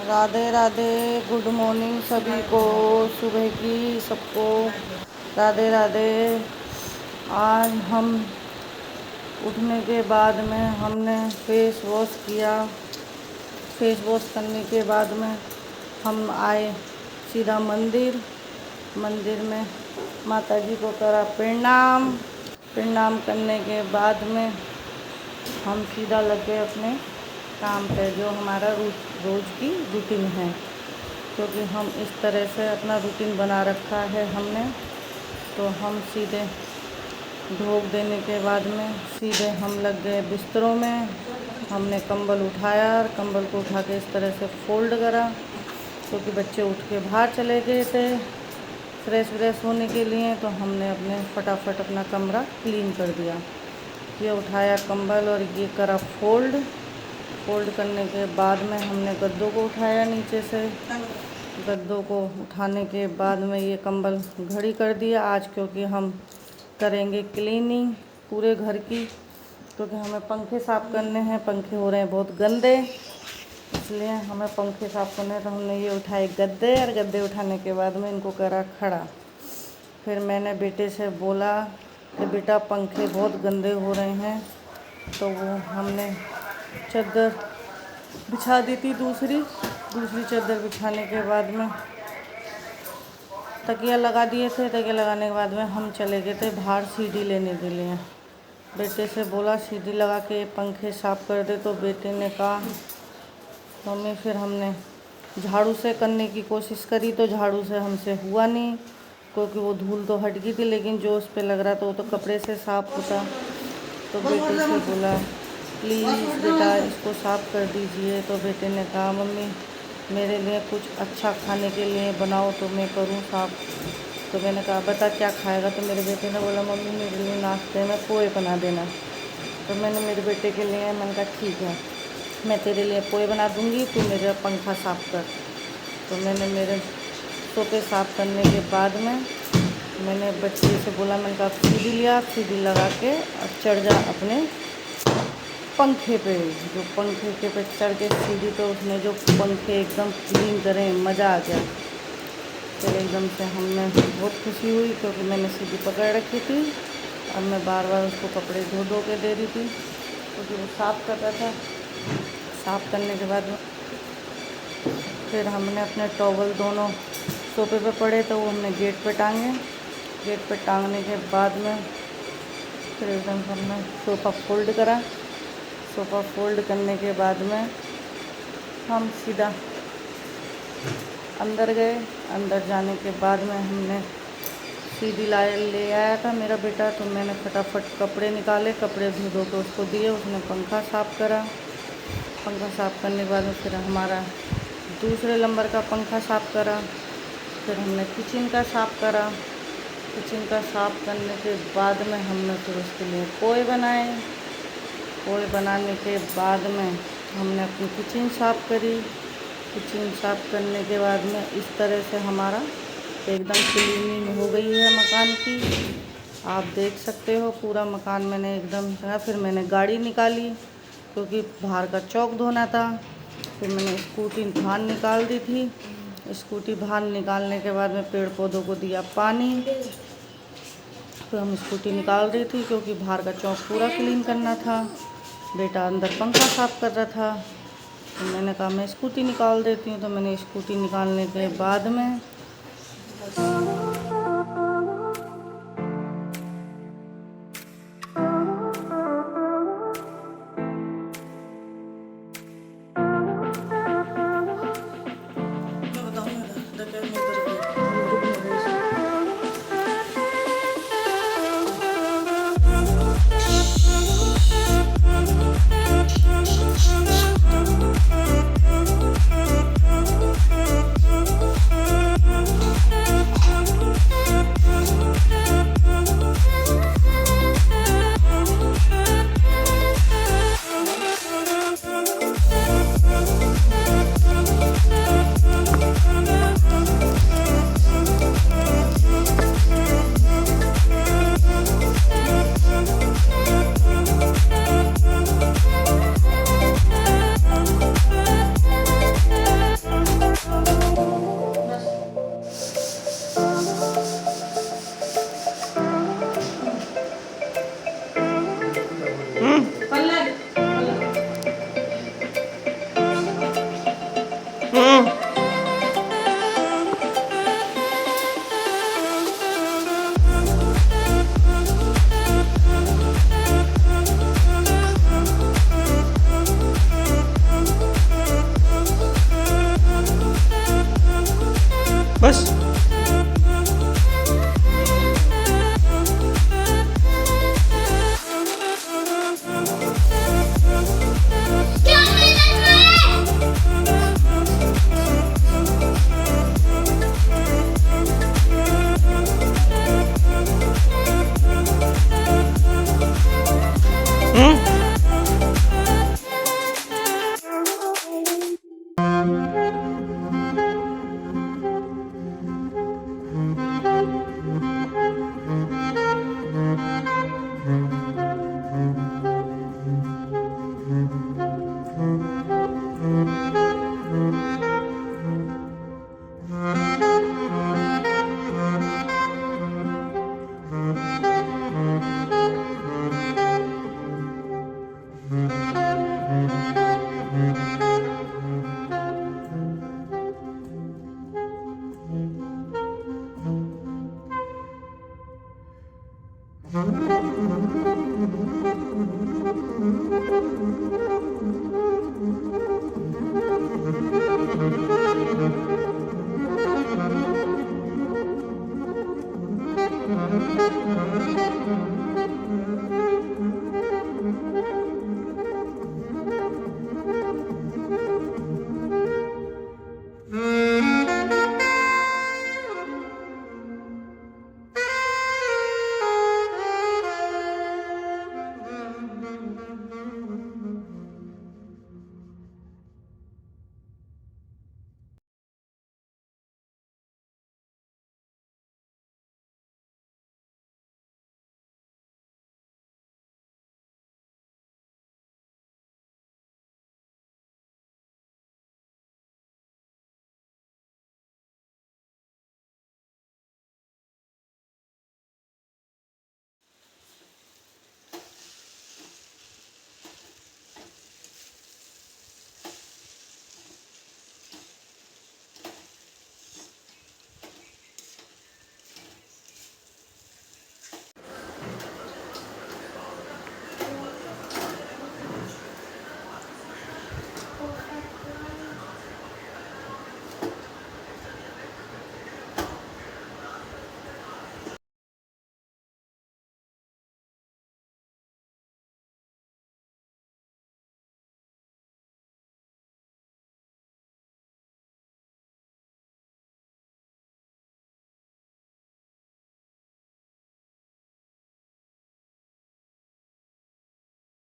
Radhe Radhe. Good morning सभी को, सुबह की सबको राधे राधे। आज हम उठने के बाद में हमने फेस वॉश किया। फेस वॉश करने के बाद में हम आए सीधा मंदिर में माता जी को करा प्रणाम। प्रणाम करने के बाद में हम सीधा लग गए अपने काम पे, जो हमारा रोज़ की रूटीन है, क्योंकि हम इस तरह से अपना रूटीन बना रखा है हमने। तो हम सीधे ढोक देने के बाद में सीधे हम लग गए बिस्तरों में। हमने कंबल उठाया और कंबल को उठा के इस तरह से फोल्ड करा, क्योंकि बच्चे उठ के बाहर चले गए थे फ्रेश होने के लिए। तो हमने अपने फटाफट अपना कमरा क्लीन कर दिया। ये उठाया कंबल और ये करा फोल्ड करने के बाद में हमने गद्दों को उठाया नीचे से। गद्दों को उठाने के बाद में ये कंबल घड़ी कर दिया आज, क्योंकि हम करेंगे क्लीनिंग पूरे घर की, क्योंकि हमें पंखे साफ़ करने हैं। पंखे हो रहे हैं बहुत गंदे, इसलिए हमें पंखे साफ़ करने हैं। तो हमने ये उठाए गद्दे, और गद्दे उठाने के बाद में इनको करा खड़ा। फिर मैंने बेटे से बोला कि बेटा पंखे बहुत गंदे हो रहे हैं, तो वो हमने चादर बिछा दी थी। दूसरी चादर बिछाने के बाद में तकिया लगा दिए थे। तकिया लगाने के बाद में हम चले गए थे बाहर सीढ़ी लेने के लिए। बेटे से बोला सीढ़ी लगा के पंखे साफ़ कर दे, तो बेटे ने कहा मम्मी। फिर हमने झाड़ू से करने की कोशिश करी, तो झाड़ू से हमसे हुआ नहीं, क्योंकि वो धूल तो हट गई थी, लेकिन जो उस पर लग रहा था वो तो कपड़े से साफ़ होता। तो बेटे से बोला प्लीज़ बेटा इसको साफ़ कर दीजिए। तो बेटे ने कहा मम्मी मेरे लिए कुछ अच्छा खाने के लिए बनाओ तो मैं करूँ साफ़। तो मैंने कहा बता क्या खाएगा। तो मेरे बेटे ने बोला मम्मी मेरे लिए नाश्ते में पोहे बना देना। तो मैंने मेरे बेटे के लिए मैंने कहा ठीक है मैं तेरे लिए पोहे बना दूँगी, तू मेरा पंखा साफ़ कर। तो मैंने मेरे सोफे साफ़ करने के बाद में मैंने बच्चे से बोला, मैंने कहा सीढ़ी लिया, सीढ़ी लगा के और चढ़ जा अपने पंखे पे। जो पंखे के पे चढ़ के सीढ़ी पे उसने जो पंखे एकदम क्लीन करें, मज़ा आ गया। फिर एकदम से हमने बहुत खुशी हुई, क्योंकि मैंने सीढ़ी पकड़ रखी थी और मैं बार बार उसको कपड़े धो के दे रही थी, क्योंकि वो साफ़ कर रहा था। साफ़ करने के बाद फिर हमने अपने टॉवल दोनों सोफे पे पड़े, तो वो हमने गेट पे टांगे। गेट पे टांगने के बाद में फिर एकदम हमने सोफ़ा फोल्ड करा। सोफ़ा फोल्ड करने के बाद में हम सीधा अंदर गए। अंदर जाने के बाद में हमने सीढ़ी ले आया था मेरा बेटा, तो मैंने फटाफट कपड़े निकाले, कपड़े धो के उसको दिए। उसने पंखा साफ़ करा। पंखा साफ़ करने के बाद में फिर हमारा दूसरे नंबर का पंखा साफ़ करा। फिर हमने किचन का साफ़ करा। किचन का साफ़ करने के बाद में हमने फिर उसके लिए पोहे बनाए। पोहे बनाने के बाद में हमने अपनी किचन साफ़ करी। किचन साफ़ करने के बाद में इस तरह से हमारा एकदम क्लीनिंग हो गई है मकान की। आप देख सकते हो पूरा मकान मैंने एकदम। फिर मैंने गाड़ी निकाली, क्योंकि बाहर का चौक धोना था। फिर मैंने स्कूटी बाहर निकाल दी थी। स्कूटी बाहर निकालने के बाद में पेड़ पौधों को दिया पानी। तो हम स्कूटी निकाल रही थी, क्योंकि बाहर का चौक पूरा क्लीन करना था। बेटा अंदर पंखा साफ़ कर रहा था, तो मैंने कहा मैं स्कूटी निकाल देती हूँ। तो मैंने स्कूटी निकालने के बाद में बस